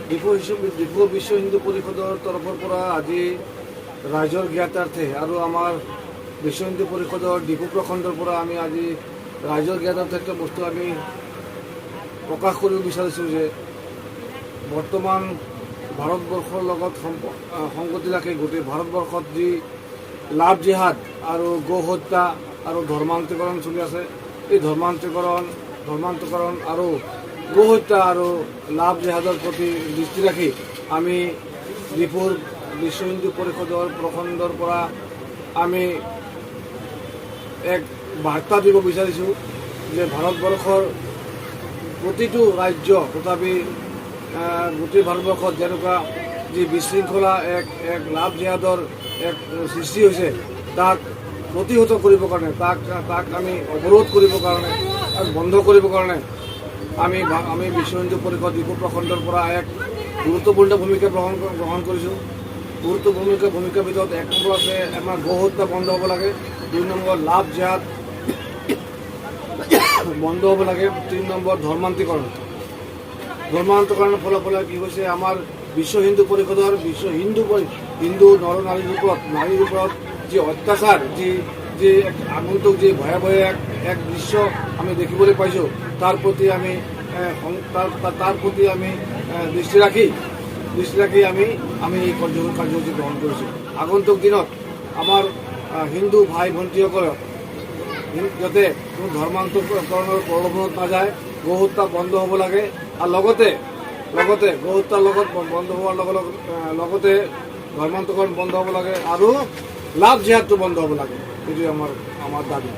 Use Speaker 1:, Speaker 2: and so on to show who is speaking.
Speaker 1: ডিফু বিশ্ব হিন্দু পৰিষদৰ তৰফৰ পৰা আজি ৰাইজৰ জ্ঞাতাৰ্থে আৰু আমাৰ বিশ্ব হিন্দু পৰিষদৰ ডিফু প্ৰখণ্ডৰ পৰা আমি আজি ৰাইজৰ জ্ঞাতাৰ্থে একটা বস্তু আমি প্ৰকাশ কৰিব বিচাৰিছোঁ যে বৰ্তমান ভাৰতবৰ্ষৰ লগত সংগতি ৰাখি গোটেই ভাৰতবৰ্ষত যি লাভ জিহাদ আৰু গো হত্যা আৰু ধৰ্মান্তৰীকৰণ চলি আছে, এই ধৰ্মান্তৰীকৰণ আৰু গো হত্যা আৰু লাভ জিহাদৰ প্ৰতি দৃষ্টি ৰাখি আমি ডিফুৰ বিশ্ব হিন্দু পৰিষদৰ প্ৰখণ্ডৰ পৰা আমি এক বাৰ্তা দিব বিচাৰিছোঁ যে ভাৰতবৰ্ষৰ প্ৰতিটো ৰাজ্য তথাপি গোটেই ভাৰতবৰ্ষত যেনেকুৱা যি বিশৃংখলা এক লাভ জিহাদৰ এক সৃষ্টি হৈছে তাক প্ৰতিহত কৰিবৰ কাৰণে তাক আমি অৱৰোধ কৰিবৰ কাৰণে তাক বন্ধ কৰিবৰ কাৰণে আমি বিশ্ব হিন্দু পৰিষদ ডিফু প্ৰখণ্ডৰ পৰা এক গুৰুত্বপূৰ্ণ ভূমিকা গ্ৰহণ কৰিছোঁ। গুৰুত্বপূৰ্ণ ভূমিকাৰ ভিতৰত 1 নম্বৰ আছে আমাৰ গো হত্যা বন্ধ হ'ব লাগে, 2 নম্বৰ লাভ জিহাদ বন্ধ হ'ব লাগে, 3 নম্বৰ ধৰ্মান্তৰীকৰণৰ ফলাফলে কি হৈছে আমাৰ বিশ্ব হিন্দু পৰিষদৰ হিন্দু নৰ নাৰীৰ ওপৰত যি অত্যাচাৰ যি আগন্তুক যি ভয়াৱহ এক দৃশ্য আমি দেখিবলৈ পাইছোঁ তাৰ প্ৰতি আমি দৃষ্টি ৰাখি আমি এই কাৰ্যসূচী গ্ৰহণ কৰিছোঁ। আগন্তুক দিনত আমাৰ হিন্দু ভাই ভণ্টীসকলক যাতে কোনো ধৰ্মান্তৰীকৰণৰ প্ৰলোভনত নাযায়, গো হত্যা বন্ধ হ'ব লাগে আৰু লগতে গো হত্যাৰ লগত বন্ধ হোৱাৰ লগতে ধৰ্মান্তৰীকৰণ বন্ধ হ'ব লাগে আৰু লাভ জিহাদটো বন্ধ হ'ব লাগে। এইটোৱে আমাৰ দাবী।